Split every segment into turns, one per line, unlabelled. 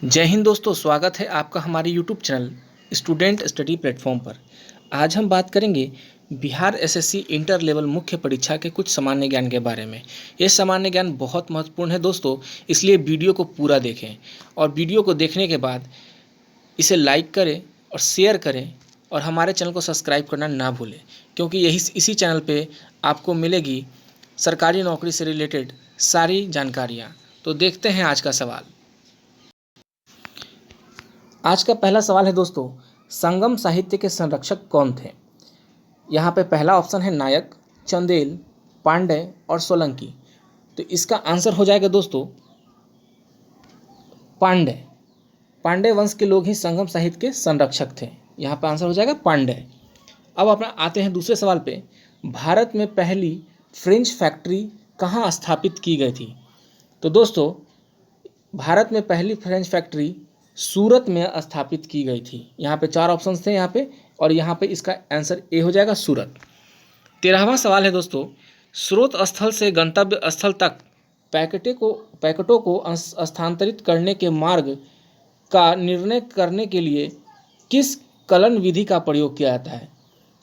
जय हिंद दोस्तों, स्वागत है आपका हमारे YouTube channel student study platform पर। आज हम बात करेंगे बिहार एसएससी इंटर लेवल मुख्य परीक्षा के कुछ सामान्य ज्ञान के बारे में। ये सामान्य ज्ञान बहुत महत्वपूर्ण है दोस्तों, इसलिए वीडियो को पूरा देखें और वीडियो को देखने के बाद इसे लाइक करें और शेयर करें और हमारे चैनल को सब्सक्राइब करना ना भूलें, क्योंकि इसी चैनल पर आपको मिलेगी सरकारी नौकरी से रिलेटेड सारी जानकारियाँ। तो देखते हैं आज का सवाल। आज का पहला सवाल है दोस्तों, संगम साहित्य के संरक्षक कौन थे? यहाँ पे पहला ऑप्शन है नायक, चंदेल, पांडे और सोलंकी। तो इसका आंसर हो जाएगा दोस्तों पांडे। पांडे वंश के लोग ही संगम साहित्य के संरक्षक थे। यहाँ पे आंसर हो जाएगा पांडे। अब अपना आते हैं दूसरे सवाल पे। भारत में पहली फ्रेंच फैक्ट्री कहाँ स्थापित की गई थी? तो दोस्तों भारत में पहली फ्रेंच फैक्ट्री सूरत में स्थापित की गई थी। यहाँ पे चार ऑप्शंस थे यहाँ पे, और यहाँ पे इसका आंसर ए हो जाएगा सूरत। 13वां सवाल है दोस्तों, स्रोत स्थल से गंतव्य स्थल तक पैकेटों को स्थानांतरित करने के मार्ग का निर्णय करने के लिए किस कलन विधि का प्रयोग किया जाता है?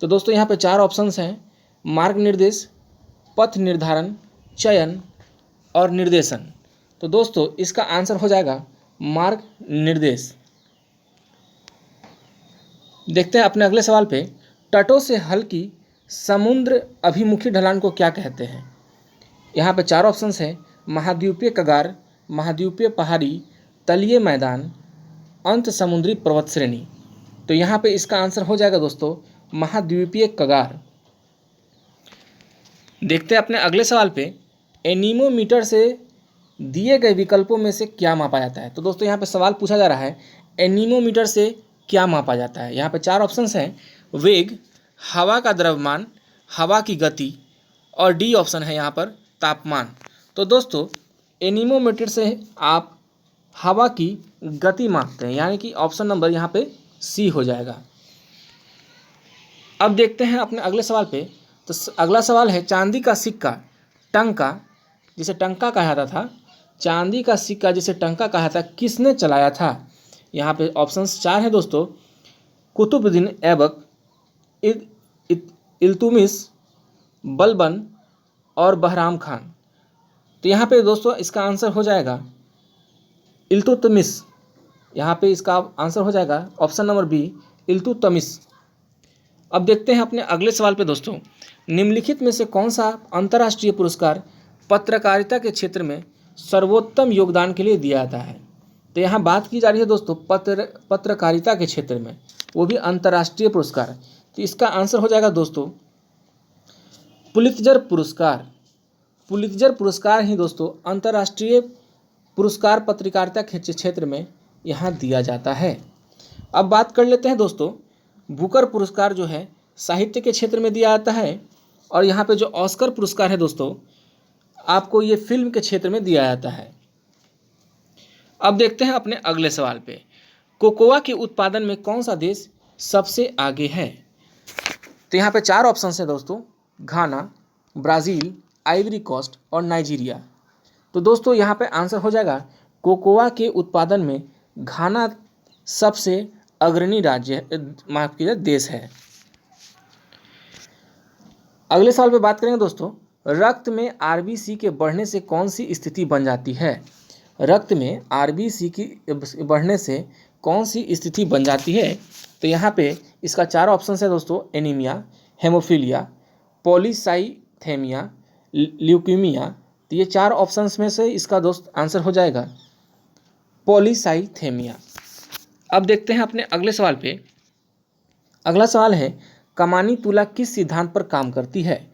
तो दोस्तों यहाँ पे चार ऑप्शंस हैं, मार्ग निर्देश, पथ निर्धारण, चयन और निर्देशन। तो दोस्तों इसका आंसर हो जाएगा मार्ग निर्देश। देखते हैं अपने अगले सवाल पे। तटों से हल्की समुद्र अभिमुखी ढलान को क्या कहते हैं? यहाँ पे चार ऑप्शंस हैं, महाद्वीपीय कगार, महाद्वीपीय पहाड़ी, तलीय मैदान, अंत समुद्री पर्वत श्रेणी। तो यहाँ पे इसका आंसर हो जाएगा दोस्तों महाद्वीपीय कगार। देखते हैं अपने अगले सवाल पे। एनीमोमीटर से दिए गए विकल्पों में से क्या मापा जाता है? तो दोस्तों यहाँ पे सवाल पूछा जा रहा है एनीमोमीटर से क्या मापा जाता है। यहाँ पे चार ऑप्शंस हैं, वेग, हवा का द्रव्यमान, हवा की गति और डी ऑप्शन है यहाँ पर तापमान। तो दोस्तों एनीमोमीटर से आप हवा की गति मापते हैं, यानी कि ऑप्शन नंबर यहाँ पे सी हो जाएगा। अब देखते हैं अपने अगले सवाल पे। तो अगला सवाल है, चांदी का सिक्का टंका, जिसे टंका कहा जाता था, चांदी का सिक्का जिसे टंका कहा था, किसने चलाया था? यहाँ पे ऑप्शंस चार हैं दोस्तों, कुतुबुद्दीन ऐबक, इल्तुमिश, बलबन और बहराम खान। तो यहाँ पे दोस्तों इसका आंसर हो जाएगा इल्तुतमिश। यहाँ पे इसका आंसर हो जाएगा ऑप्शन नंबर बी इल्तुतमिश। अब देखते हैं अपने अगले सवाल पे दोस्तों, निम्नलिखित में से कौन सा अंतर्राष्ट्रीय पुरस्कार पत्रकारिता के क्षेत्र में सर्वोत्तम योगदान के लिए दिया जाता है? तो यहाँ बात की जा रही है दोस्तों पत्रकारिता के क्षेत्र में, वो भी अंतर्राष्ट्रीय पुरस्कार। तो इसका आंसर हो जाएगा दोस्तों पुलित्जर पुरस्कार। पुलित्जर पुरस्कार ही दोस्तों अंतर्राष्ट्रीय पुरस्कार पत्रकारिता के क्षेत्र में यहाँ दिया जाता है। अब बात कर लेते हैं दोस्तों, बुकर पुरस्कार जो है साहित्य के क्षेत्र में दिया जाता है, और यहाँ पे जो ऑस्कर पुरस्कार है दोस्तों आपको ये फिल्म के क्षेत्र में दिया जाता है। अब देखते हैं अपने अगले सवाल पे। कोकोआ के उत्पादन में कौन सा देश सबसे आगे है? तो यहाँ पे चार ऑप्शन है दोस्तों, घाना, ब्राज़ील, आइवरी कोस्ट और नाइजीरिया। तो दोस्तों यहाँ पे आंसर हो जाएगा कोकोआ के उत्पादन में घाना सबसे अग्रणी राज्य, माफ कीजिए, देश है। अगले सवाल पे बात करेंगे दोस्तों, रक्त में आरबीसी के बढ़ने से कौन सी स्थिति बन जाती है? रक्त में आरबीसी की बढ़ने से कौन सी स्थिति बन जाती है? तो यहाँ पे इसका चार ऑप्शन है दोस्तों, एनीमिया, हेमोफीलिया, पॉलीसाइथेमिया, ल्यूकीमिया। तो ये चार ऑप्शंस में से इसका दोस्त आंसर हो जाएगा पॉलीसाइथेमिया। अब देखते हैं अपने अगले सवाल पे। अगला सवाल है, कमानी तुला किस सिद्धांत पर काम करती है?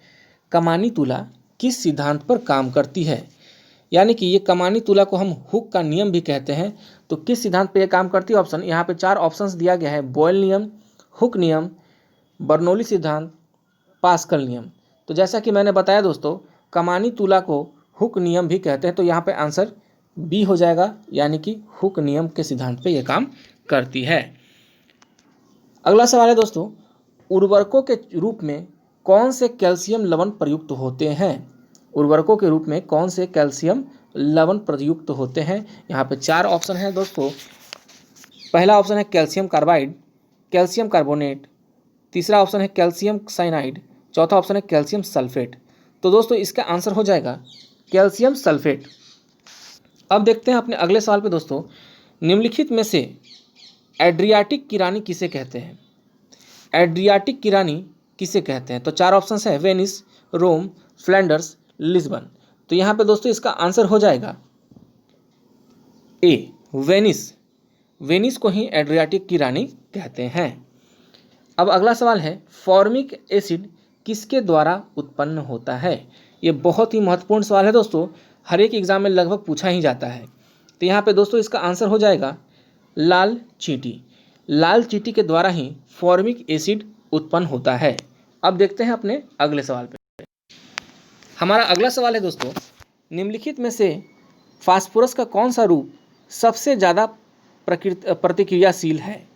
कमानी तुला किस सिद्धांत पर काम करती है? यानी कि ये कमानी तुला को हम हुक का नियम भी कहते हैं। तो किस सिद्धांत पे ये काम करती है? ऑप्शन यहाँ पे चार ऑप्शंस दिया गया है, बॉयल नियम, हुक नियम, बर्नौली सिद्धांत, पास्कल नियम। तो जैसा कि मैंने बताया दोस्तों कमानी तुला को हुक नियम भी कहते हैं, तो यहाँ पे आंसर बी हो जाएगा, यानी कि हुक नियम के सिद्धांत पे ये काम करती है। अगला सवाल है दोस्तों, उर्वरकों के रूप में कौन से कैल्शियम लवण प्रयुक्त होते हैं? उर्वरकों के रूप में कौन से कैल्शियम लवण प्रयुक्त होते हैं? यहाँ पे 4 ऑप्शन है दोस्तों। पहला ऑप्शन है कैल्शियम कार्बाइड, कैल्शियम कार्बोनेट, तीसरा ऑप्शन है कैल्शियम साइनाइड, चौथा ऑप्शन है कैल्शियम सल्फेट। तो दोस्तों इसका आंसर हो जाएगा कैल्शियम सल्फेट। अब देखते हैं अपने अगले सवाल पे दोस्तों, निम्नलिखित में से एड्रियाटिक की रानी किसे कहते हैं? एड्रियाटिक की रानी किसे कहते हैं? तो 4 ऑप्शन है वेनिस, रोम, फ्लैंडर्स, लिस्बन। तो यहाँ पे दोस्तों इसका आंसर हो जाएगा ए वेनिस। वेनिस को ही एड्रियाटिक की रानी कहते हैं। अब अगला सवाल है फॉर्मिक एसिड किसके द्वारा उत्पन्न होता है? ये बहुत ही महत्वपूर्ण सवाल है दोस्तों, हर एक एग्जाम में लगभग पूछा ही जाता है। तो यहाँ पे दोस्तों इसका आंसर हो जाएगा लाल चींटी। लाल चींटी के द्वारा ही फॉर्मिक एसिड उत्पन्न होता है। अब देखते हैं अपने अगले सवाल पे। हमारा अगला सवाल है दोस्तों, निम्नलिखित में से फास्फोरस का कौन सा रूप सबसे ज़्यादा प्रतिक्रियाशील है?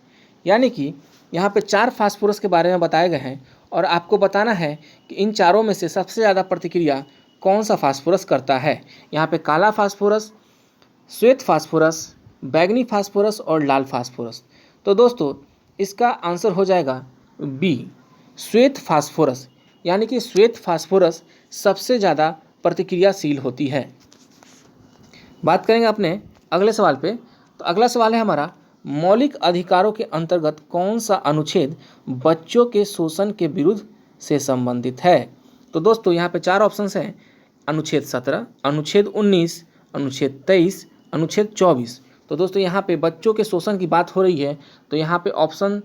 यानी कि यहाँ पे 4 फास्फोरस के बारे में बताए गए हैं और आपको बताना है कि इन चारों में से सबसे ज़्यादा प्रतिक्रिया कौन सा फास्फोरस करता है। यहाँ पे काला फास्फोरस, श्वेत फास्फोरस, बैंगनी फास्फोरस और लाल फास्फोरस। तो दोस्तों इसका आंसर हो जाएगा बी श्वेत फास्फोरस, यानी कि श्वेत फास्फोरस सबसे ज़्यादा प्रतिक्रियाशील होती है। बात करेंगे अपने अगले सवाल पे। तो अगला सवाल है हमारा, मौलिक अधिकारों के अंतर्गत कौन सा अनुच्छेद बच्चों के शोषण के विरुद्ध से संबंधित है? तो दोस्तों यहाँ पे 4 ऑप्शंस हैं, अनुच्छेद 17, अनुच्छेद 19, अनुच्छेद 23, अनुच्छेद 24। तो दोस्तों यहाँ पे बच्चों के शोषण की बात हो रही है, तो यहाँ पे ऑप्शन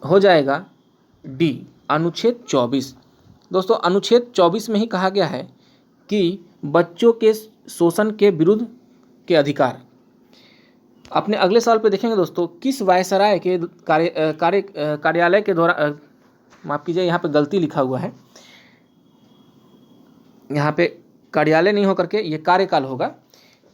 हो जाएगा डी अनुच्छेद 24। दोस्तों अनुच्छेद 24 में ही कहा गया है कि बच्चों के शोषण के विरुद्ध के अधिकार। अपने अगले सवाल पे देखेंगे दोस्तों, किस वायसराय के कार्यालय के द्वारा, माफ़ कीजिए यहाँ पे गलती लिखा हुआ है, यहाँ पे कार्यालय नहीं होकर के ये कार्यकाल होगा।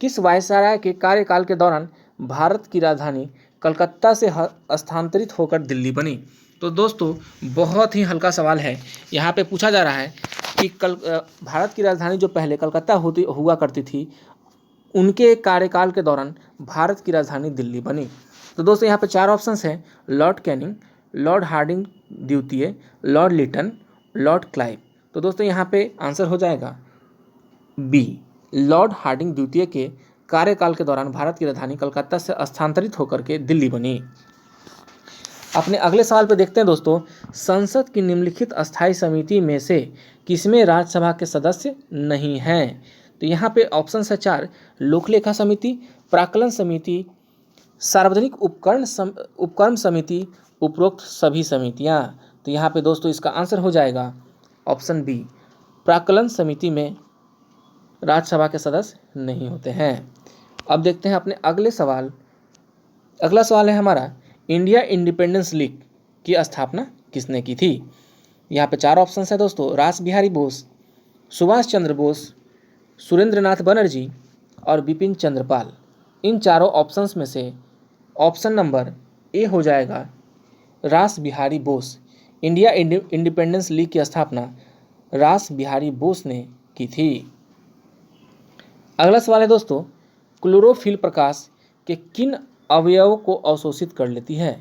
किस वायसराय के कार्यकाल के दौरान भारत की राजधानी कलकत्ता से स्थानांतरित होकर दिल्ली बनी? तो दोस्तों बहुत ही हल्का सवाल है। यहाँ पे पूछा जा रहा है कि भारत की राजधानी जो पहले कलकत्ता हुआ करती थी, उनके कार्यकाल के दौरान भारत की राजधानी दिल्ली बनी। तो दोस्तों यहाँ पे 4 ऑप्शंस हैं, लॉर्ड कैनिंग, लॉर्ड हार्डिंग द्वितीय, लॉर्ड लिटन, लॉर्ड क्लाइव। तो दोस्तों यहाँ पे आंसर हो जाएगा बी लॉर्ड हार्डिंग द्वितीय के कार्यकाल के दौरान भारत की राजधानी कलकत्ता से स्थानांतरित होकर के दिल्ली बनी। अपने अगले सवाल पर देखते हैं दोस्तों, संसद की निम्नलिखित अस्थायी समिति में से किसमें राज्यसभा के सदस्य नहीं हैं? तो यहाँ पे ऑप्शन है 4, लोकलेखा समिति, प्राक्कलन समिति, सार्वजनिक उपक्रम समिति, उपरोक्त सभी समितियाँ। तो यहाँ पे दोस्तों इसका आंसर हो जाएगा ऑप्शन बी, प्राक्कलन समिति में राज्यसभा के सदस्य नहीं होते हैं। अब देखते हैं अपने अगले सवाल। अगला सवाल है हमारा, इंडिया इंडिपेंडेंस लीग की स्थापना किसने की थी? यहाँ पे 4 ऑप्शन है दोस्तों, रास बिहारी बोस, सुभाष चंद्र बोस, सुरेंद्रनाथ बनर्जी और बिपिन चंद्र पाल। इन चारों ऑप्शंस में से ऑप्शन नंबर ए हो जाएगा रास Bihari Bose. India independence league की स्थापना रास बिहारी बोस ने की थी। अगला सवाल है दोस्तों, क्लोरोफिल प्रकाश के किन अवयवों को अवशोषित कर लेती है?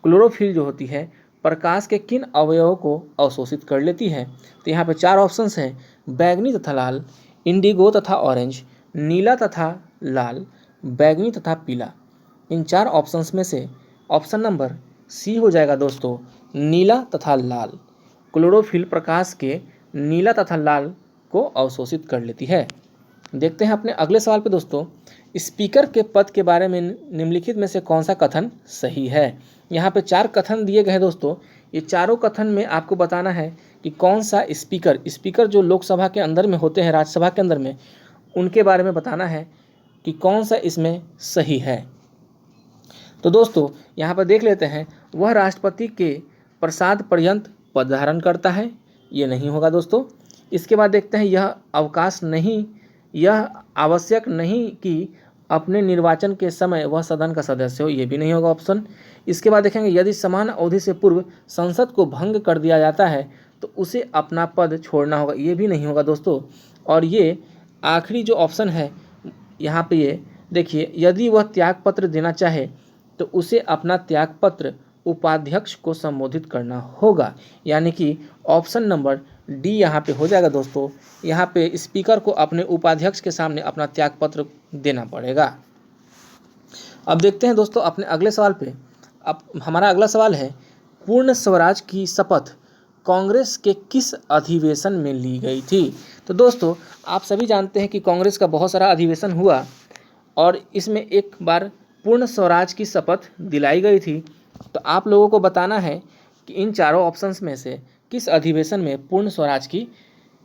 क्लोरोफिल जो होती है प्रकाश के किन अवयवों को अवशोषित कर लेती है? तो यहाँ पे 4 ऑप्शंस हैं, बैगनी तथा लाल, इंडिगो तथा ऑरेंज, नीला तथा लाल, बैगनी तथा पीला। इन 4 ऑप्शंस में से ऑप्शन नंबर सी हो जाएगा दोस्तों, नीला तथा लाल। क्लोरोफिल प्रकाश के नीला तथा लाल को अवशोषित कर लेती है। देखते हैं अपने अगले सवाल पे दोस्तों, स्पीकर के पद के बारे में निम्नलिखित में से कौन सा कथन सही है? यहाँ पे 4 कथन दिए गए हैं दोस्तों। ये चारों कथन में आपको बताना है कि कौन सा स्पीकर जो लोकसभा के अंदर में होते हैं, राज्यसभा के अंदर में, उनके बारे में बताना है कि कौन सा इसमें सही है। तो दोस्तों यहाँ पर देख लेते हैं, वह राष्ट्रपति के प्रसाद पर्यंत पद धारण करता है, ये नहीं होगा दोस्तों। इसके बाद देखते हैं, यह आवश्यक नहीं कि अपने निर्वाचन के समय वह सदन का सदस्य हो, ये भी नहीं होगा ऑप्शन। इसके बाद देखेंगे, यदि समान अवधि से पूर्व संसद को भंग कर दिया जाता है तो उसे अपना पद छोड़ना होगा, ये भी नहीं होगा दोस्तों। और ये आखिरी जो ऑप्शन है यहाँ पे ये देखिए, यदि वह त्यागपत्र देना चाहे तो उसे अपना त्यागपत्र उपाध्यक्ष को संबोधित करना होगा। यानी कि ऑप्शन नंबर डी यहाँ पे हो जाएगा दोस्तों। यहाँ पे स्पीकर को अपने उपाध्यक्ष के सामने अपना त्यागपत्र देना पड़ेगा। अब देखते हैं दोस्तों अपने अगले सवाल पे। अब हमारा अगला सवाल है, पूर्ण स्वराज की शपथ कांग्रेस के किस अधिवेशन में ली गई थी? तो दोस्तों आप सभी जानते हैं कि कांग्रेस का बहुत सारा अधिवेशन हुआ और इसमें एक बार पूर्ण स्वराज की शपथ दिलाई गई थी। तो आप लोगों को बताना है कि इन चारों ऑप्शंस में से किस अधिवेशन में पूर्ण स्वराज की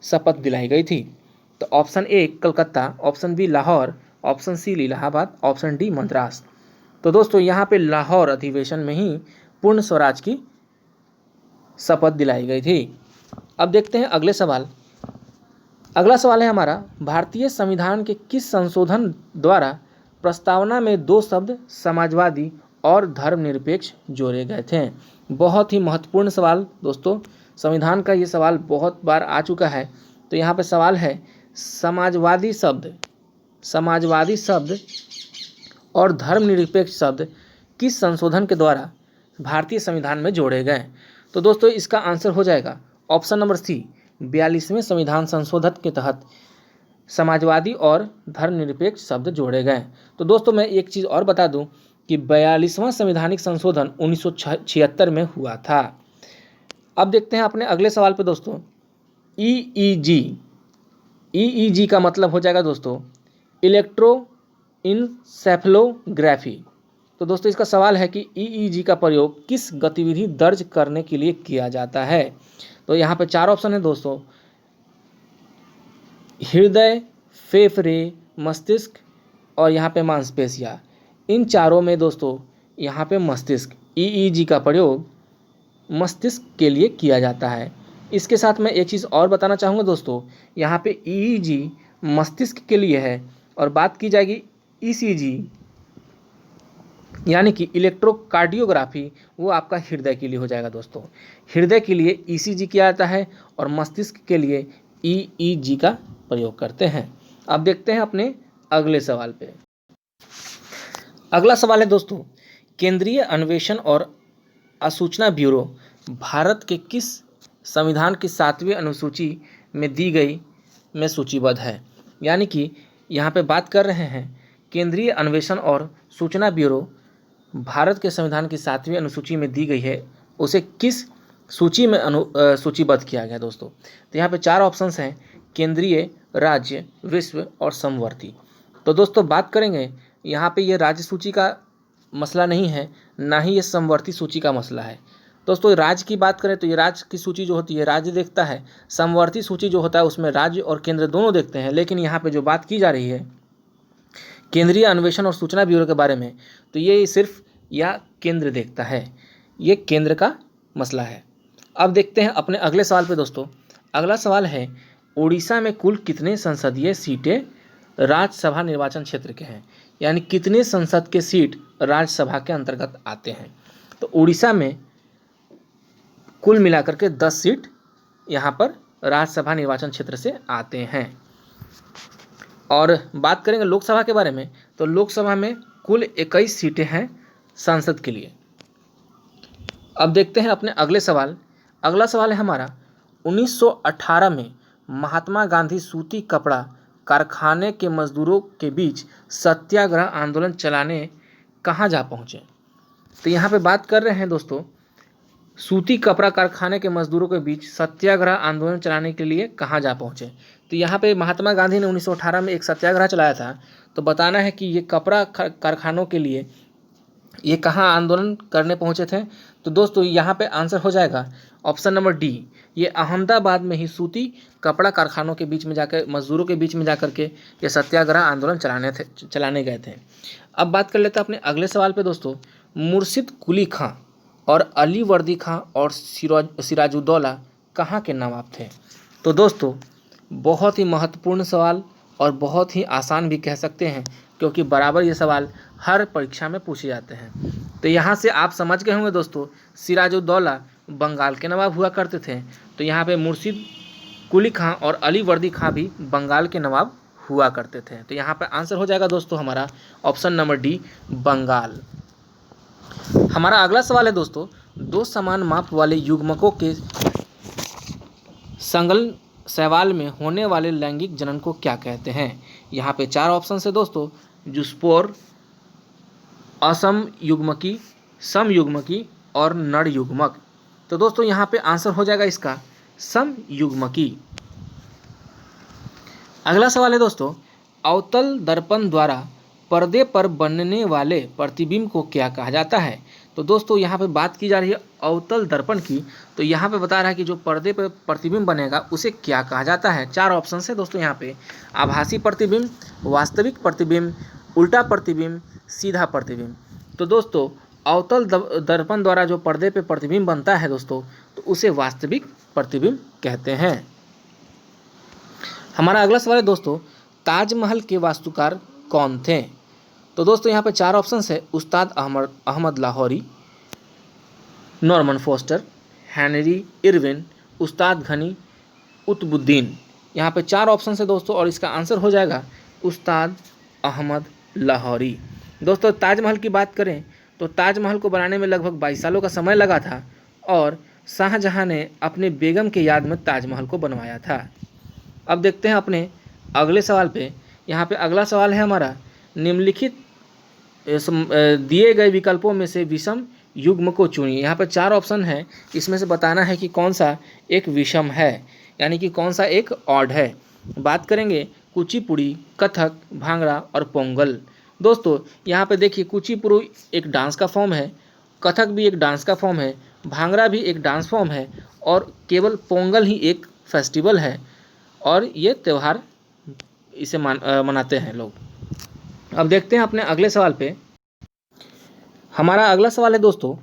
शपथ दिलाई गई थी। तो option A Calcutta, option B Lahore, option C Allahabad, option D Madras. तो दोस्तों यहाँ पे लाहौर अधिवेशन में ही पूर्ण स्वराज की शपथ दिलाई गई थी। अब देखते हैं अगले सवाल। अगला सवाल है हमारा, भारतीय संविधान के किस संशोधन द्वारा प्रस्तावना में दो शब्द समाजवादी और धर्मनिरपेक्ष जोड़े गए थे? बहुत ही महत्वपूर्ण सवाल दोस्तों, संविधान का ये सवाल बहुत बार आ चुका है। तो यहाँ पे सवाल है, समाजवादी शब्द और धर्मनिरपेक्ष शब्द किस संशोधन के द्वारा भारतीय संविधान में जोड़े गए? तो दोस्तों इसका आंसर हो जाएगा ऑप्शन नंबर सी, 42वें संविधान संशोधन के तहत समाजवादी और धर्मनिरपेक्ष शब्द जोड़े गए। तो दोस्तों मैं एक चीज़ और बता दूं कि 42वां संवैधानिक संशोधन 1976 में हुआ था। अब देखते हैं अपने अगले सवाल पे दोस्तों, ईईजी का मतलब हो जाएगा दोस्तों इलेक्ट्रोइंसेफेलोग्राफी। तो दोस्तों इसका सवाल है कि ईईजी का प्रयोग किस गतिविधि दर्ज करने के लिए किया जाता है? तो यहाँ पे चार ऑप्शन है दोस्तों, हृदय, फेफड़े, मस्तिष्क और यहाँ पे मांसपेशियाँ। इन चारों में दोस्तों यहाँ पे मस्तिष्क, ईईजी का प्रयोग मस्तिष्क के लिए किया जाता है। इसके साथ मैं एक चीज़ और बताना चाहूँगा दोस्तों, यहाँ पे ईईजी मस्तिष्क के लिए है और बात की जाएगी ईसीजी यानी कि इलेक्ट्रोकार्डियोग्राफी, वो आपका हृदय के लिए हो जाएगा दोस्तों। हृदय के लिए ईसीजी किया जाता है और मस्तिष्क के लिए ईईजी का प्रयोग करते हैं। अब देखते हैं अपने अगले सवाल पे। अगला सवाल है दोस्तों, केंद्रीय अन्वेषण और असूचना ब्यूरो भारत के किस संविधान की 7वीं अनुसूची में दी गई में सूचीबद्ध है? यानी कि यहाँ पे बात कर रहे हैं केंद्रीय अन्वेषण और सूचना ब्यूरो भारत के संविधान की 7वीं अनुसूची में दी गई है, उसे किस सूची में सूचीबद्ध किया गया दोस्तों? तो यहाँ पे चार ऑप्शंस हैं, केंद्रीय, राज्य, विश्व और समवर्ती। तो दोस्तों बात करेंगे यहाँ पे ये राज्य सूची का मसला नहीं है, ना ही ये समवर्ती सूची का मसला है। दोस्तों राज्य की बात करें तो ये राज्य की सूची जो होती है राज्य देखता है, समवर्ती सूची जो होता है उसमें राज्य और केंद्र दोनों देखते हैं। लेकिन यहाँ पे जो बात की जा रही है केंद्रीय अन्वेषण और सूचना ब्यूरो के बारे में, तो ये सिर्फ या केंद्र देखता है, ये केंद्र का मसला है। अब देखते हैं अपने अगले सवाल पे दोस्तों। अगला सवाल है, उड़ीसा में कुल कितने संसदीय सीटें राज्यसभा निर्वाचन क्षेत्र के हैं? यानी कितने संसद के सीट राज्यसभा के अंतर्गत आते हैं? तो उड़ीसा में कुल मिलाकर के 10 सीट यहाँ पर राज्यसभा निर्वाचन क्षेत्र से आते हैं। और बात करेंगे लोकसभा के बारे में, तो लोकसभा में कुल 21 सीटें हैं संसद के लिए। अब देखते हैं अपने अगले सवाल। अगला सवाल है हमारा, 1918 में महात्मा गांधी सूती कपड़ा कारखाने के मजदूरों के बीच सत्याग्रह आंदोलन चलाने कहाँ जा पहुँचे? तो यहाँ पे बात कर रहे हैं दोस्तों, सूती कपड़ा कारखाने के मजदूरों के बीच सत्याग्रह आंदोलन चलाने के लिए कहाँ जा पहुँचे? तो यहाँ पे महात्मा गांधी ने 1918 में एक सत्याग्रह चलाया था। तो बताना है कि ये कपड़ा कारखानों के लिए ये कहाँ आंदोलन करने पहुँचे थे? तो दोस्तों यहाँ पे आंसर हो जाएगा ऑप्शन नंबर डी, ये अहमदाबाद में ही सूती कपड़ा कारखानों के बीच में जाकर, मजदूरों के बीच में जाकर के ये सत्याग्रह आंदोलन चलाने गए थे। अब बात कर लेते हैं अपने अगले सवाल पे दोस्तों। मुर्शिद कुली खां और अली वर्दी खां और सिराजुद्दौला कहाँ के नवाब थे? तो दोस्तों बहुत ही महत्वपूर्ण सवाल और बहुत ही आसान भी कह सकते हैं, क्योंकि बराबर ये सवाल हर परीक्षा में पूछे जाते हैं। तो यहाँ से आप समझ गए होंगे दोस्तों, सिराजुद्दौला बंगाल के नवाब हुआ करते थे। तो यहाँ पे मुर्शिद कुली खां और अली वर्दी खां भी बंगाल के नवाब हुआ करते थे। तो यहाँ पे आंसर हो जाएगा दोस्तों हमारा ऑप्शन नंबर डी, बंगाल। हमारा अगला सवाल है दोस्तों, दो समान माप वाले युग्मकों के संलग्न शैवाल में होने वाले लैंगिक जनन को क्या कहते हैं? यहाँ पे 4 ऑप्शन है दोस्तों, जुस्पोर, असमयुग्मकी, समयुग्मकी और नर युग्मक। तो दोस्तों यहाँ पे आंसर हो जाएगा इसका समयुग्मकी। अगला सवाल है दोस्तों, अवतल दर्पण द्वारा पर्दे पर बनने वाले प्रतिबिंब को क्या कहा जाता है? तो दोस्तों यहाँ पे बात की जा रही है अवतल दर्पण की, तो यहाँ पे बता रहा है कि जो पर्दे पर प्रतिबिंब बनेगा उसे क्या कहा जाता है। 4 ऑप्शन है दोस्तों यहाँ पे, आभासी प्रतिबिंब, वास्तविक प्रतिबिंब, उल्टा प्रतिबिंब, सीधा प्रतिबिंब। तो दोस्तों अवतल दर्पण द्वारा जो पर्दे पे प्रतिबिंब बनता है दोस्तों, तो उसे वास्तविक प्रतिबिंब कहते हैं। हमारा अगला सवाल है दोस्तों, ताजमहल के वास्तुकार कौन थे? तो दोस्तों यहाँ पे 4 ऑप्शन है, Ustad Ahmad Lahori, Norman Foster, Henry Irwin, Ustad Gani Qutubuddin. यहाँ पे 4 ऑप्शन है दोस्तों और इसका आंसर हो जाएगा उस्ताद अहमद लाहौरी। दोस्तों ताजमहल की बात करें तो ताजमहल को बनाने में लगभग 22 सालों का समय लगा था और शाहजहां ने अपने बेगम के याद में ताजमहल को बनवाया था। अब देखते हैं अपने अगले सवाल पे। यहाँ पे अगला सवाल है हमारा, निम्नलिखित दिए गए विकल्पों में से विषम युग्म को चुनिए। यहाँ पर 4 ऑप्शन है, इसमें से बताना है कि कौन सा एक विषम है, यानी कि कौन सा एक ऑड है। बात करेंगे कुचिपुड़ी, कथक, भांगड़ा और पोंगल। दोस्तों यहाँ पे देखिए कुचिपुड़ी एक डांस का फॉर्म है, कथक भी एक डांस का फॉर्म है, भांगड़ा भी एक डांस फॉर्म है और केवल पोंगल ही एक फेस्टिवल है और ये त्यौहार इसे मनाते हैं लोग। अब देखते हैं अपने अगले सवाल पे। हमारा अगला सवाल है दोस्तों,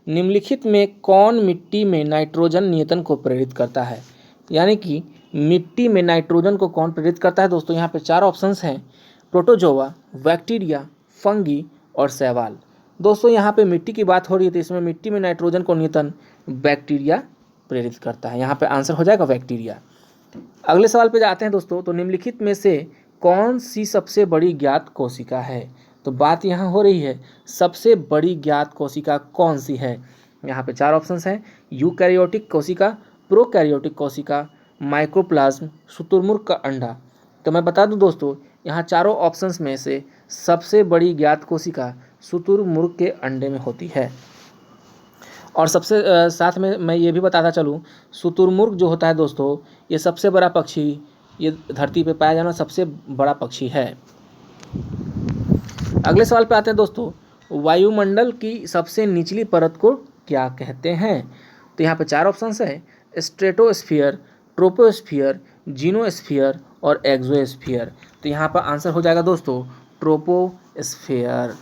निम्नलिखित में कौन मिट्टी में नाइट्रोजन नियतन को प्रेरित करता है? यानी कि मिट्टी में नाइट्रोजन को कौन प्रेरित करता है दोस्तों? यहाँ पे 4 ऑप्शंस हैं, प्रोटोजोआ, बैक्टीरिया, फंगी और शैवाल। दोस्तों यहाँ पे मिट्टी की बात हो रही है तो इसमें मिट्टी में नाइट्रोजन को नियतन बैक्टीरिया प्रेरित करता है। यहाँ पे आंसर हो जाएगा बैक्टीरिया। अगले सवाल पे जाते हैं दोस्तों, तो निम्नलिखित में से कौन सी सबसे बड़ी ज्ञात कोशिका है? तो बात यहाँ हो रही है सबसे बड़ी ज्ञात कोशिका कौन सी है। यहाँ पे 4 ऑप्शंस हैं, यूकैरियोटिक कोशिका, प्रोकैरियोटिक कोशिका, माइकोप्लाज्म, शुतुरमुर्ग का अंडा। तो मैं बता दूं दोस्तों, यहाँ चारों ऑप्शंस में से सबसे बड़ी ज्ञात कोशिका शुतुरमुर्ग के अंडे में होती है। और सबसे साथ में मैं ये भी बताता चलूँ, शुतुरमुर्ग जो होता है दोस्तों, ये सबसे बड़ा पक्षी, ये धरती पे पाया जाना सबसे बड़ा पक्षी है। अगले सवाल पे आते हैं दोस्तों, वायुमंडल की सबसे निचली परत को क्या कहते हैं? तो यहाँ पे 4 ऑप्शंस है, स्ट्रेटोस्फीयर, ट्रोपोस्फीयर, जीनोस्फीयर और एक्सोस्फीयर। तो यहाँ पर आंसर हो जाएगा दोस्तों ट्रोपोस्फीयर।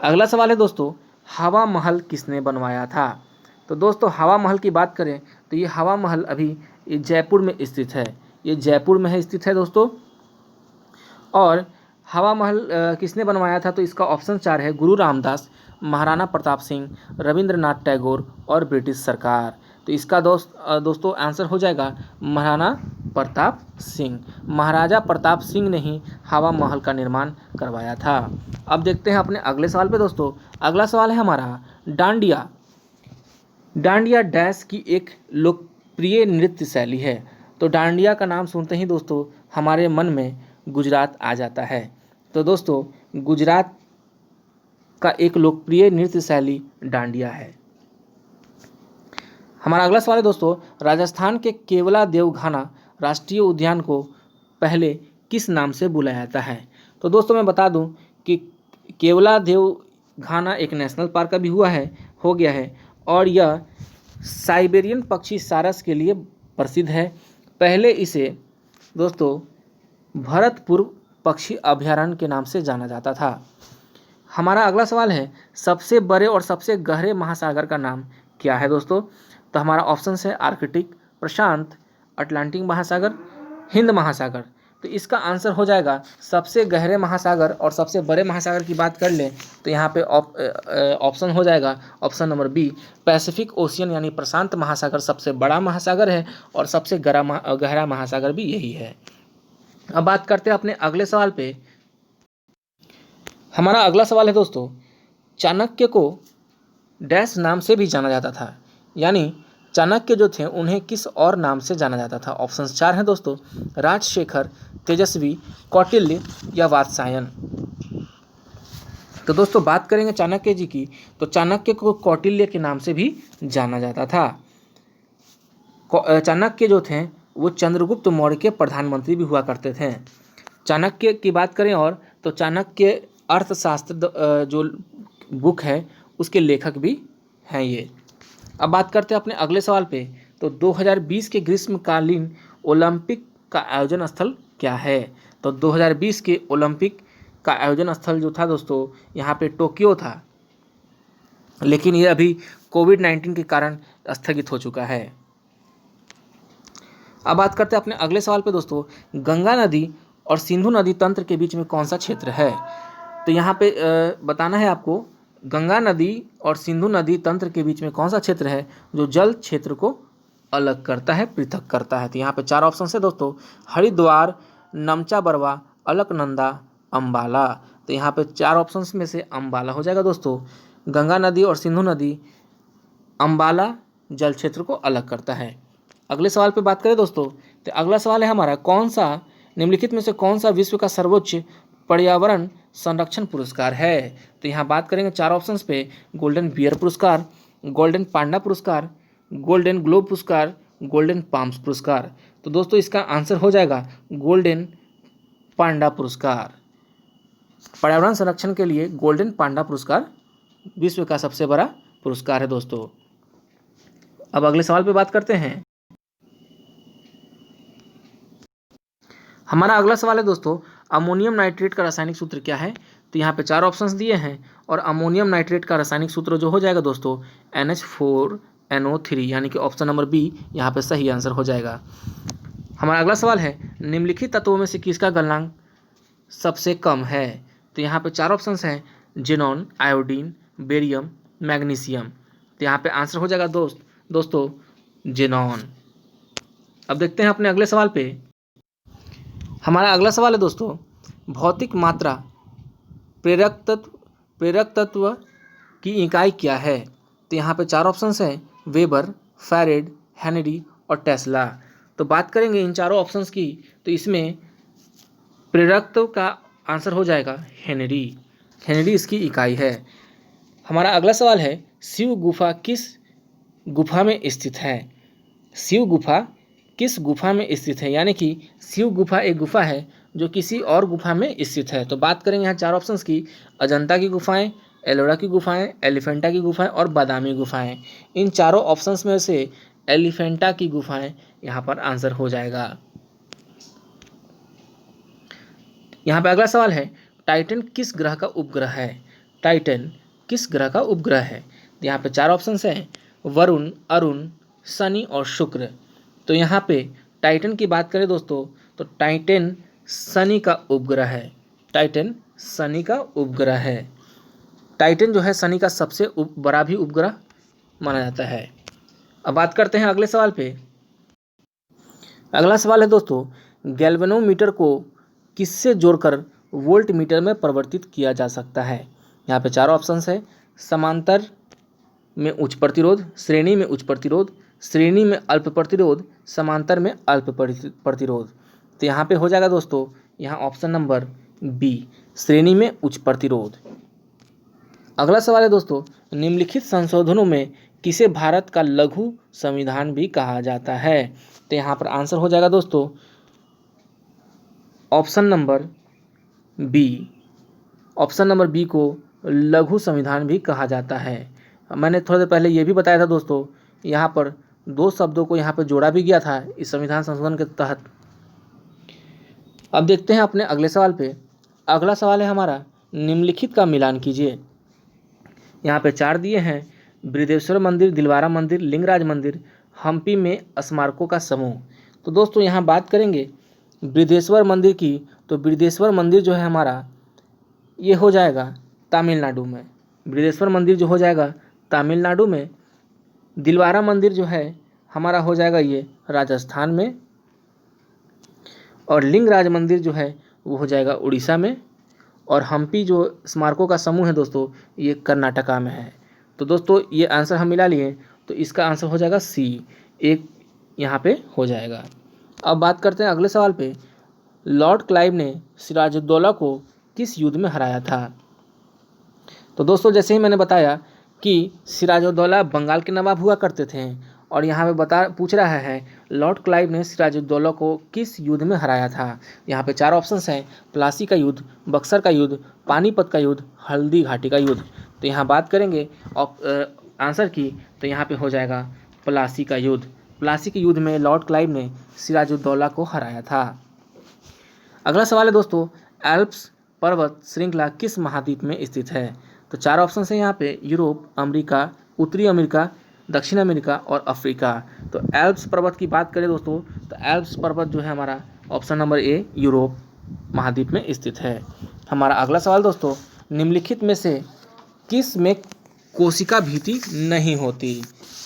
अगला सवाल है दोस्तों, हवा महल किसने बनवाया था? तो दोस्तों हवा महल की बात करें तो ये हवा महल अभी जयपुर में स्थित है, ये जयपुर में स्थित है दोस्तों। और हवा महल किसने बनवाया था? तो इसका ऑप्शन 4 है, गुरु रामदास, महाराणा प्रताप सिंह, रविंद्रनाथ टैगोर और ब्रिटिश सरकार। तो इसका दोस्तों आंसर हो जाएगा महाराणा प्रताप सिंह। महाराजा प्रताप सिंह ने ही हवा महल का निर्माण करवाया था। अब देखते हैं अपने अगले सवाल पे दोस्तों। अगला सवाल है हमारा, डांडिया। डांडिया डैश की एक लोकप्रिय नृत्य शैली है। तो डांडिया का नाम सुनते ही दोस्तों हमारे मन में गुजरात आ जाता है। तो दोस्तों गुजरात का एक लोकप्रिय नृत्य शैली डांडिया है। हमारा अगला सवाल है दोस्तों, राजस्थान के केवला देवघाना राष्ट्रीय उद्यान को पहले किस नाम से बुलाया जाता है? तो दोस्तों मैं बता दूं कि केवला देवघाना एक नेशनल पार्क भी हो गया है और यह साइबेरियन पक्षी सारस के लिए प्रसिद्ध है। पहले इसे दोस्तों भरतपुर पक्षी अभयारण्य के नाम से जाना जाता था। हमारा अगला सवाल है, सबसे बड़े और सबसे गहरे महासागर का नाम क्या है दोस्तों? तो हमारा ऑप्शन है आर्कटिक, प्रशांत, अटलांटिक महासागर, हिंद महासागर। तो इसका आंसर हो जाएगा सबसे गहरे महासागर। और सबसे बड़े महासागर की बात कर लें तो यहाँ पे ऑप्शन हो जाएगा option number B, Pacific Ocean, यानी प्रशांत महासागर सबसे बड़ा महासागर है और सबसे गहरा महासागर भी यही है। अब बात करते हैं अपने अगले सवाल पे। हमारा अगला सवाल है दोस्तों, चाणक्य को डैश नाम से भी जाना जाता था, यानी चाणक्य जो थे उन्हें किस और नाम से जाना जाता था। ऑप्शन 4 हैं दोस्तों, राजशेखर, तेजस्वी, कौटिल्य या वात्स्यायन। तो दोस्तों बात करेंगे चाणक्य जी की, तो चाणक्य को कौटिल्य के नाम से भी जाना जाता था। चाणक्य जो थे वो चंद्रगुप्त मौर्य के प्रधानमंत्री भी हुआ करते थे। चाणक्य की बात करें और तो चाणक्य अर्थशास्त्र जो बुक है उसके लेखक भी हैं ये। अब बात करते हैं अपने अगले सवाल पे। तो 2020 के ग्रीष्मकालीन ओलंपिक का आयोजन स्थल क्या है। तो 2020 के ओलंपिक का आयोजन स्थल जो था दोस्तों, यहाँ पे टोक्यो था, लेकिन ये अभी कोविड-19 के कारण स्थगित हो चुका है। अब बात करते हैं अपने अगले सवाल पे दोस्तों, गंगा नदी और सिंधु नदी तंत्र के बीच में कौन सा क्षेत्र है। तो यहाँ पे बताना है आपको, गंगा नदी और सिंधु नदी तंत्र के बीच में कौन सा क्षेत्र है जो जल क्षेत्र को अलग करता है, पृथक करता है। तो यहाँ पे 4 ऑप्शन है दोस्तों, हरिद्वार, नमचा बरवा, अलकनंदा, अम्बाला। तो यहाँ पे 4 ऑप्शन में से अम्बाला हो जाएगा दोस्तों। गंगा नदी और सिंधु नदी अम्बाला जल क्षेत्र को अलग करता है। अगले सवाल पे बात करें दोस्तों, तो अगला सवाल है हमारा, कौन सा निम्नलिखित में से कौन सा विश्व का सर्वोच्च पर्यावरण संरक्षण पुरस्कार है। तो यहाँ बात करेंगे 4 ऑप्शंस पे, गोल्डन बियर पुरस्कार, गोल्डन पांडा पुरस्कार, गोल्डन ग्लोब पुरस्कार, गोल्डन पाम्स पुरस्कार। तो दोस्तों इसका आंसर हो जाएगा गोल्डन पांडा पुरस्कार। पर्यावरण संरक्षण के लिए गोल्डन पांडा पुरस्कार विश्व का सबसे बड़ा पुरस्कार है दोस्तों। अब अगले सवाल पे बात करते हैं। हमारा अगला सवाल है दोस्तों, अमोनियम नाइट्रेट का रासायनिक सूत्र क्या है। तो यहाँ पे 4 ऑप्शंस दिए हैं और अमोनियम नाइट्रेट का रासायनिक सूत्र जो हो जाएगा दोस्तों NH4NO3, यानी कि ऑप्शन नंबर बी यहाँ पे सही आंसर हो जाएगा। हमारा अगला सवाल है, निम्नलिखित तत्वों में से किसका गलनांक सबसे कम है। तो यहाँ पे 4 ऑप्शंस हैं, जेनॉन, आयोडीन, बेरियम, मैग्नीशियम। तो यहाँ पे आंसर हो जाएगा दोस्तों जेनॉन। अब देखते हैं अपने अगले सवाल पे। हमारा अगला सवाल है दोस्तों, भौतिक मात्रा प्रेरक तत्व की इकाई क्या है। तो यहाँ पे 4 ऑप्शंस हैं, वेबर, फैरेड, हेनरी और टेस्ला। तो बात करेंगे इन चारों ऑप्शंस की, तो इसमें प्रेरकत्व का आंसर हो जाएगा हेनरी इसकी इकाई है। हमारा अगला सवाल है, शिव गुफा किस गुफा में स्थित है। शिव गुफा किस गुफा में स्थित है, यानी कि शिव गुफा एक गुफा है जो किसी और गुफा में स्थित है। तो बात करेंगे यहाँ 4 ऑप्शंस की, अजंता की गुफाएं, एलोरा की गुफाएं, एलिफेंटा की गुफाएं और बादामी गुफाएं। इन चारों ऑप्शंस में से एलिफेंटा की गुफाएं यहाँ पर आंसर हो जाएगा। यहाँ पे अगला सवाल है, टाइटन किस ग्रह का उपग्रह है। टाइटन किस ग्रह का उपग्रह है। यहाँ पे 4 ऑप्शंस हैं, वरुण, अरुण, शनि और शुक्र। तो यहाँ पे टाइटन की बात करें दोस्तों, तो टाइटन शनि का उपग्रह है। टाइटन शनि का उपग्रह है। टाइटन जो है शनि का सबसे बड़ा भी उपग्रह माना जाता है। अब बात करते हैं अगले सवाल पे। अगला सवाल है दोस्तों, गैल्वेनोमीटर को किससे जोड़कर वोल्ट मीटर में परिवर्तित किया जा सकता है। यहाँ पे 4 ऑप्शंस है, समांतर में उच्च प्रतिरोध, श्रेणी में उच्च प्रतिरोध, श्रेणी में अल्प प्रतिरोध, समांतर में अल्प प्रतिरोध। तो यहाँ पे हो जाएगा दोस्तों, यहाँ ऑप्शन नंबर बी, श्रेणी में उच्च प्रतिरोध। अगला सवाल है दोस्तों, निम्नलिखित संशोधनों में किसे भारत का लघु संविधान भी कहा जाता है। तो यहाँ पर आंसर हो जाएगा दोस्तों option number B. Option number B को लघु संविधान भी कहा जाता है। मैंने थोड़ी देर पहले ये भी बताया था दोस्तों, यहाँ पर 2 शब्दों को यहाँ पर जोड़ा भी गया था इस संविधान संशोधन के तहत। अब देखते हैं अपने अगले सवाल पे। अगला सवाल है हमारा, निम्नलिखित का मिलान कीजिए। यहाँ पे 4 दिए हैं, बृहदेश्वर मंदिर, दिलवारा मंदिर, लिंगराज मंदिर, हम्पी में स्मारकों का समूह। तो दोस्तों यहाँ बात करेंगे बृहदेश्वर मंदिर की, तो बृहदेश्वर मंदिर जो है हमारा ये हो जाएगा तमिलनाडु में। बृहदेश्वर मंदिर जो हो जाएगा तमिलनाडु में। दिलवारा मंदिर जो है हमारा हो जाएगा ये राजस्थान में। और लिंगराज मंदिर जो है वो हो जाएगा उड़ीसा में, और हम्पी जो स्मारकों का समूह है दोस्तों ये कर्नाटका में है। तो दोस्तों ये आंसर हम मिला लिए, तो इसका आंसर हो जाएगा सी, एक यहाँ पे हो जाएगा। अब बात करते हैं अगले सवाल पे। लॉर्ड क्लाइव ने सिराजुद्दौला को किस युद्ध में हराया था? तो दोस्तों जैसे ही मैंने बताया कि सिराजुद्दौला बंगाल के नवाब हुआ करते थे, और यहाँ पे पूछ रहा है लॉर्ड क्लाइव ने सिराजुद्दौला को किस युद्ध में हराया था। यहाँ पे 4 ऑप्शंस हैं, प्लासी का युद्ध, बक्सर का युद्ध, पानीपत का युद्ध, हल्दी घाटी का युद्ध। तो यहाँ बात करेंगे आंसर की, तो यहाँ पे हो जाएगा प्लासी का युद्ध। प्लासी के युद्ध में लॉर्ड क्लाइव ने सिराजुद्दौला को हराया था। अगला सवाल है दोस्तों, एल्प्स पर्वत श्रृंखला किस महाद्वीप में स्थित है? तो 4 ऑप्शन है यहाँ पे, यूरोप, अमेरिका, उत्तरी अमेरिका, दक्षिण अमेरिका और अफ्रीका। तो एल्प्स पर्वत की बात करें दोस्तों, तो एल्प्स पर्वत जो है हमारा ऑप्शन नंबर ए यूरोप महाद्वीप में स्थित है। हमारा अगला सवाल दोस्तों, निम्नलिखित में से किस में कोशिका भीति नहीं होती?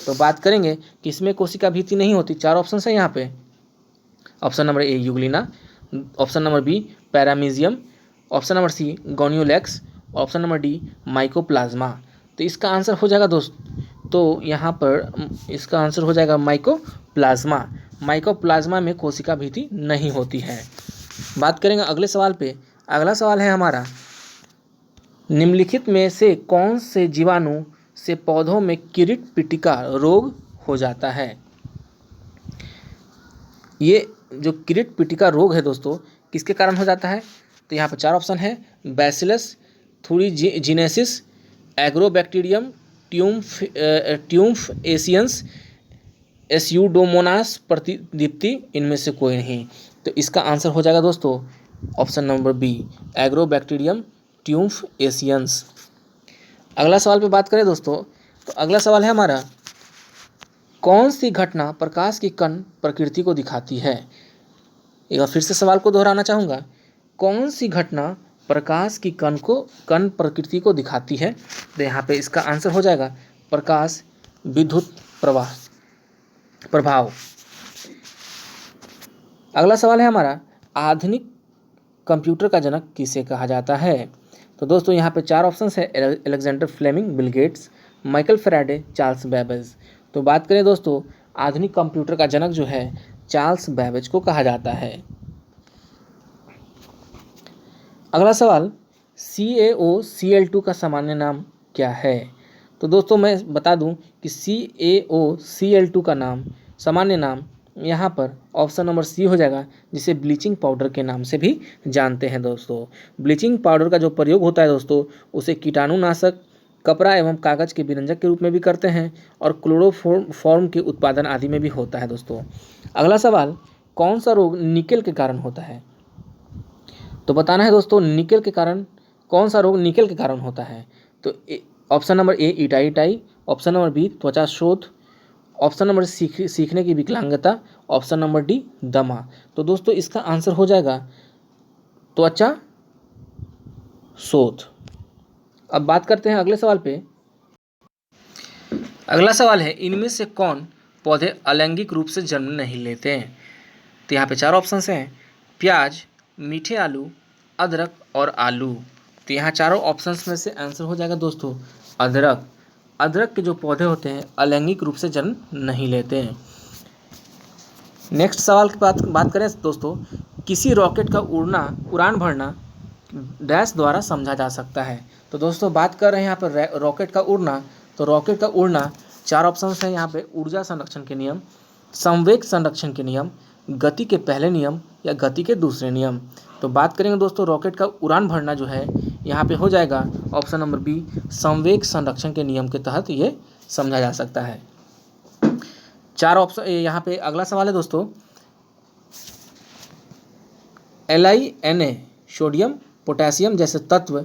तो बात करेंगे किसमें कोशिका भीति नहीं होती। 4 ऑप्शन है यहाँ पे, option number A euglena, option number B paramecium, option number C gonyaulax, option number D mycoplasma. तो इसका आंसर हो जाएगा तो यहाँ पर इसका आंसर हो जाएगा माइकोप्लाज्मा। माइकोप्लाज्मा में कोशिका भीति नहीं होती है। बात करेंगे अगले सवाल पे। अगला सवाल है हमारा, निम्नलिखित में से कौन से जीवाणु से पौधों में किरीट पिटिका रोग हो जाता है? ये जो किरीट पिटिका रोग है दोस्तों किसके कारण हो जाता है? तो यहाँ पर 4 ऑप्शन है, बैसिलस थुरिजिनेसिस, एग्रोबैक्टीरियम ट्यूम्फ एशियंस, एस्यूडोमोनास प्रतिदीप्ति, इनमें से कोई नहीं। तो इसका आंसर हो जाएगा दोस्तों option number B agrobacterium tumefaciens. अगला सवाल पे बात करें दोस्तों, तो अगला सवाल है हमारा, कौन सी घटना प्रकाश की कण प्रकृति को दिखाती है? एक बार फिर से सवाल को दोहराना चाहूँगा, कौन सी घटना प्रकाश की कण प्रकृति को दिखाती है? तो यहाँ पे इसका आंसर हो जाएगा प्रकाश विद्युत प्रभाव। अगला सवाल है हमारा, आधुनिक कंप्यूटर का जनक किसे कहा जाता है? तो दोस्तों यहाँ पे 4 ऑप्शन है, Alexander Fleming, Bill Gates, Michael Faraday, Charles Babbage. तो बात करें दोस्तों, आधुनिक कंप्यूटर का जनक जो है चार्ल्स बैबेज को कहा जाता है। अगला सवाल, CaOCl2 का सामान्य नाम क्या है? तो दोस्तों मैं बता दूं कि CaOCl2 का सामान्य नाम यहाँ पर ऑप्शन नंबर सी हो जाएगा, जिसे ब्लीचिंग पाउडर के नाम से भी जानते हैं दोस्तों। ब्लीचिंग पाउडर का जो प्रयोग होता है दोस्तों, उसे कीटाणुनाशक, कपड़ा एवं कागज के विरंजक के रूप में भी करते हैं, और क्लोरोफॉर्म के उत्पादन आदि में भी होता है दोस्तों। अगला सवाल, कौन सा रोग निकेल के कारण होता है? तो बताना है दोस्तों निकेल के कारण, कौन सा रोग निकेल के कारण होता है? तो ऑप्शन नंबर ए इटाई, ऑप्शन नंबर बी त्वचा शोथ, ऑप्शन नंबर सीखने की विकलांगता, ऑप्शन नंबर डी दमा। तो दोस्तों इसका आंसर हो जाएगा त्वचा शोथ। अब बात करते हैं अगले सवाल पे। अगला सवाल है, इनमें से कौन पौधे अलैंगिक रूप से जन्म नहीं लेते हैं? तो यहाँ पे 4 ऑप्शन हैं, प्याज, मीठे आलू, अदरक और आलू। तो यहाँ चारों ऑप्शंस में से आंसर हो जाएगा दोस्तों अदरक। अदरक के जो पौधे होते हैं अलैंगिक रूप से जन्म नहीं लेते हैं। नेक्स्ट सवाल की बात करें दोस्तों, किसी रॉकेट का उड़ान भरना डैश द्वारा समझा जा सकता है? तो दोस्तों बात कर रहे हैं यहाँ पर रॉकेट का उड़ना। तो रॉकेट का उड़ना 4 ऑप्शन हैं यहाँ पे, ऊर्जा संरक्षण के नियम, संवेग संरक्षण के नियम, गति के पहले नियम या गति के दूसरे नियम। तो बात करेंगे दोस्तों रॉकेट का उड़ान भरना जो है यहाँ पे हो जाएगा ऑप्शन नंबर बी संवेग संरक्षण के नियम के तहत ये समझा जा सकता है। 4 ऑप्शन यहाँ पे। अगला सवाल है दोस्तों, LiNa सोडियम पोटेशियम जैसे तत्व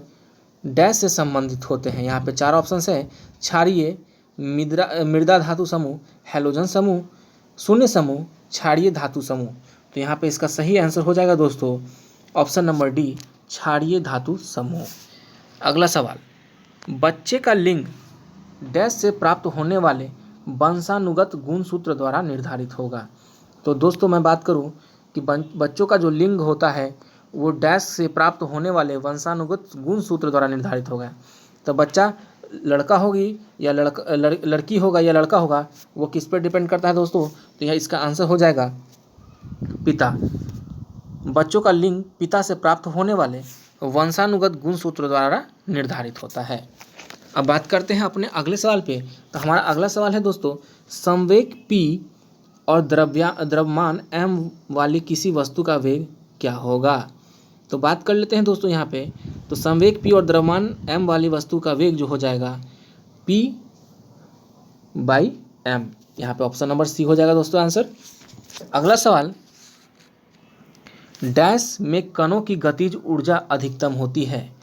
डैश से संबंधित होते हैं? यहाँ पे 4 ऑप्शन है, क्षारीय, मृदा धातु समूह, हैलोजन समूह, शून्य समूह, क्षारीय धातु समूह। तो यहाँ पे इसका सही आंसर हो जाएगा दोस्तों ऑप्शन नंबर डी क्षारीय धातु समूह। अगला सवाल, बच्चे का लिंग डैश से प्राप्त होने वाले वंशानुगत गुणसूत्र द्वारा निर्धारित होगा? तो दोस्तों मैं बात करूँ कि बच्चों का जो लिंग होता है वो डैश से प्राप्त होने वाले वंशानुगत गुणसूत्र द्वारा निर्धारित होगा। तो बच्चा लड़का होगी या लड़की होगा या लड़का होगा, वो किस पर डिपेंड करता है दोस्तों? तो यह इसका आंसर हो जाएगा पिता। बच्चों का लिंग पिता से प्राप्त होने वाले वंशानुगत गुणसूत्र द्वारा निर्धारित होता है। अब बात करते हैं अपने अगले सवाल पे। तो हमारा अगला सवाल है दोस्तों, संवेग p और द्रव्यमान m वाली किसी वस्तु का वेग क्या होगा? तो बात कर लेते हैं दोस्तों यहाँ पे। तो संवेग p और द्रव्यमान m वाली वस्तु का वेग जो हो जाएगा p/m। यहाँ पे ऑप्शन नंबर सी हो जाएगा दोस्तों आंसर। अगला सवाल, डैश में कणों की गतिज ऊर्जा अधिकतम होती है।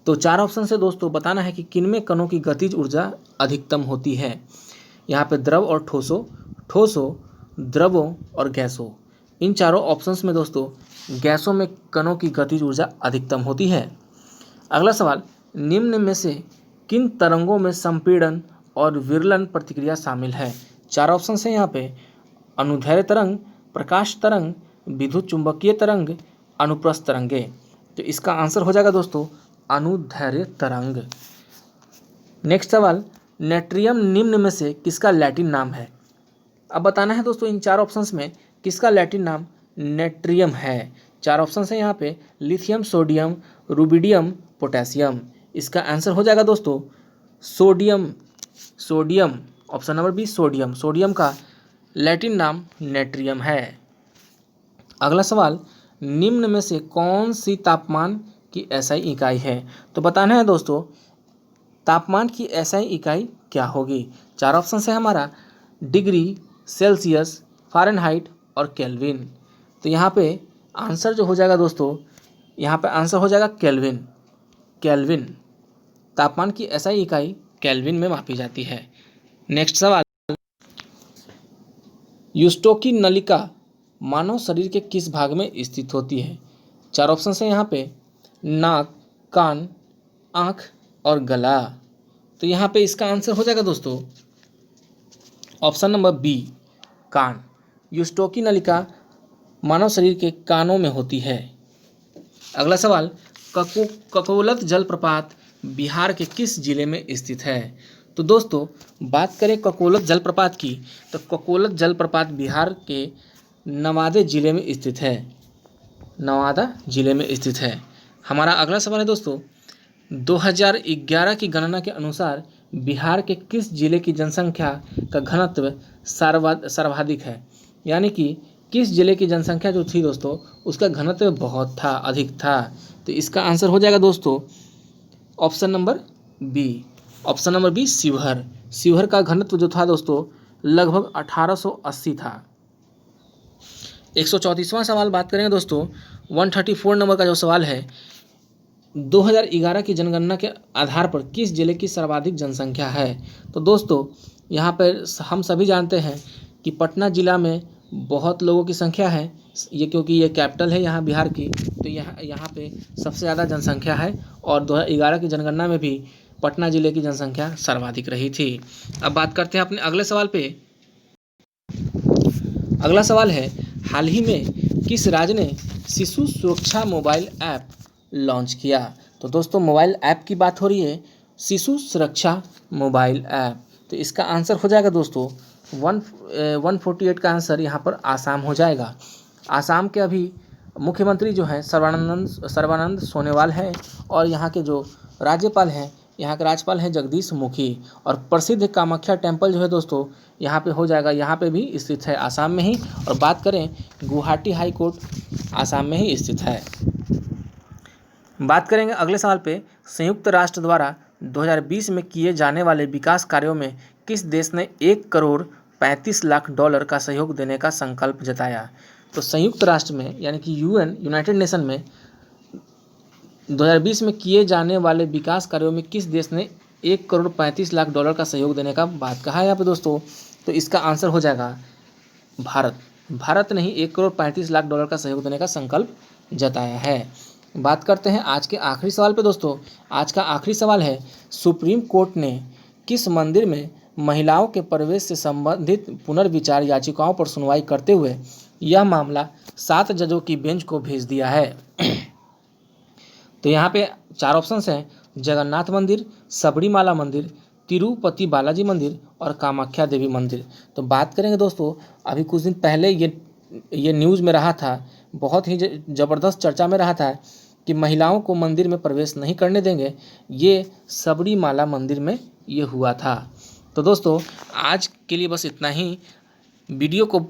तो 4 ऑप्शन से दोस्तों बताना है कि किनमें कणों की गतिज ऊर्जा अधिकतम होती है। यहाँ पे द्रव और ठोसों, द्रवों और गैसों। इन चारों ऑप्शंस में दोस्तों गैसों में कणों की गतिज ऊर्जा अधिकतम होती है। अगला सवाल, निम्न में से किन तरंगों में संपीड़न और विरलन प्रतिक्रिया शामिल है? 4 ऑप्शन है यहाँ पे, अनुदैर्ध्य तरंग, प्रकाश तरंग, विद्युत चुंबकीय तरंग, अनुप्रस्थ तरंगे। तो इसका आंसर हो जाएगा दोस्तों अनुदैर्ध्य तरंग। नेक्स्ट सवाल, नेट्रियम निम्न में से किसका लैटिन नाम है? अब बताना है दोस्तों इन 4 ऑप्शंस में किसका लैटिन नाम नेट्रियम है। 4 ऑप्शन है यहाँ पे, लिथियम, सोडियम, रुबिडियम, पोटेशियम। इसका आंसर हो जाएगा दोस्तों sodium. Option number B sodium. Sodium का लैटिन नाम नेट्रियम है। अगला सवाल, निम्न में से कौन सी तापमान की एसआई इकाई है? तो बताना है दोस्तों तापमान की एसआई इकाई क्या होगी। 4 ऑप्शन है हमारा, डिग्री, सेल्सियस, फ़ारेनहाइट और केल्विन। तो यहाँ पे आंसर जो हो जाएगा दोस्तों, यहाँ पे आंसर हो जाएगा केल्विन। तापमान की एसआई इकाई केल्विन में मापी जाती है। नेक्स्ट सवाल, यूस्टोकी नलिका मानव शरीर के किस भाग में स्थित होती है? 4 ऑप्शन है यहाँ पे, नाक, कान, आँख और गला। तो यहाँ पे इसका आंसर हो जाएगा दोस्तों ऑप्शन नंबर बी कान। यूस्टोकी नलिका मानव शरीर के कानों में होती है। अगला सवाल, ककोलत जलप्रपात बिहार के किस जिले में स्थित है? तो दोस्तों बात करें ककोलत जलप्रपात की, तो ककोलत जलप्रपात बिहार के नवादा जिले में स्थित है। हमारा अगला सवाल है दोस्तों, 2011 की गणना के अनुसार बिहार के किस जिले की जनसंख्या का घनत्व सर्वाधिक है? यानी कि किस जिले की जनसंख्या जो थी दोस्तों उसका घनत्व बहुत था, अधिक था। तो इसका आंसर हो जाएगा दोस्तों option number B Sheohar. Sheohar का घनत्व जो था दोस्तों लगभग 1880 था। 134वां सवाल बात करेंगे दोस्तों, 134 नंबर का जो सवाल है, 2011 की जनगणना के आधार पर किस जिले की सर्वाधिक जनसंख्या है? तो दोस्तों यहाँ पर हम सभी जानते हैं कि पटना जिला में बहुत लोगों की संख्या है, ये क्योंकि ये कैपिटल है यहाँ बिहार की, तो यहाँ पे सबसे ज़्यादा जनसंख्या है और 2011 की जनगणना में भी पटना जिले की जनसंख्या सर्वाधिक रही थी। अब बात करते हैं अपने अगले सवाल पे। अगला सवाल है, हाल ही में किस राज्य ने शिशु सुरक्षा मोबाइल ऐप लॉन्च किया? तो दोस्तों मोबाइल ऐप की बात हो रही है, शिशु सुरक्षा मोबाइल ऐप। तो इसका आंसर हो जाएगा दोस्तों 148 का आंसर यहाँ पर आसाम हो जाएगा। आसाम के अभी मुख्यमंत्री जो हैं सर्बानंद सोनोवाल हैं और यहाँ के जो राज्यपाल हैं जगदीश मुखी। और प्रसिद्ध कामाख्या टेम्पल जो है दोस्तों यहाँ पे हो जाएगा, यहाँ पे भी स्थित है आसाम में ही। और बात करें गुवाहाटी हाई कोर्ट आसाम में ही स्थित है। बात करेंगे अगले सवाल पे, संयुक्त राष्ट्र द्वारा 2020 में किए जाने वाले विकास कार्यों में किस देश ने $1.35 करोड़ का सहयोग देने का संकल्प जताया? तो संयुक्त राष्ट्र में यानी कि यूनाइटेड नेशन में 2020 में किए जाने वाले विकास कार्यों में किस देश ने $1.35 करोड़ का सहयोग देने का बात कहा है यहाँ पे दोस्तों? तो इसका आंसर हो जाएगा भारत ने ही $1.35 करोड़ का सहयोग देने का संकल्प जताया है। बात करते हैं आज के आखिरी सवाल पे दोस्तों। आज का आखिरी सवाल है, सुप्रीम कोर्ट ने किस मंदिर में महिलाओं के प्रवेश से संबंधित पुनर्विचार याचिकाओं पर सुनवाई करते हुए यह मामला 7 जजों की बेंच को भेज दिया है। तो यहाँ पे 4 ऑप्शंस हैं, जगन्नाथ मंदिर, सबरीमाला मंदिर, तिरुपति बालाजी मंदिर और कामाख्या देवी मंदिर। तो बात करेंगे दोस्तों, अभी कुछ दिन पहले ये न्यूज़ में रहा था, बहुत ही ज़बरदस्त चर्चा में रहा था कि महिलाओं को मंदिर में प्रवेश नहीं करने देंगे। ये सबरीमाला मंदिर में ये हुआ था। तो दोस्तों आज के लिए बस इतना ही। वीडियो को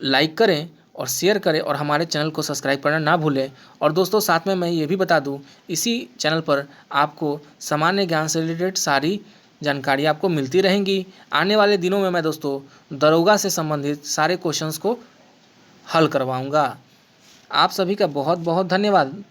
लाइक करें और शेयर करें और हमारे चैनल को सब्सक्राइब करना ना भूलें। और दोस्तों साथ में मैं ये भी बता दूं, इसी चैनल पर आपको सामान्य ज्ञान से रिलेटेड सारी जानकारी आपको मिलती रहेंगी। आने वाले दिनों में मैं दोस्तों दरोगा से संबंधित सारे क्वेश्चंस को हल करवाऊंगा। आप सभी का बहुत बहुत धन्यवाद।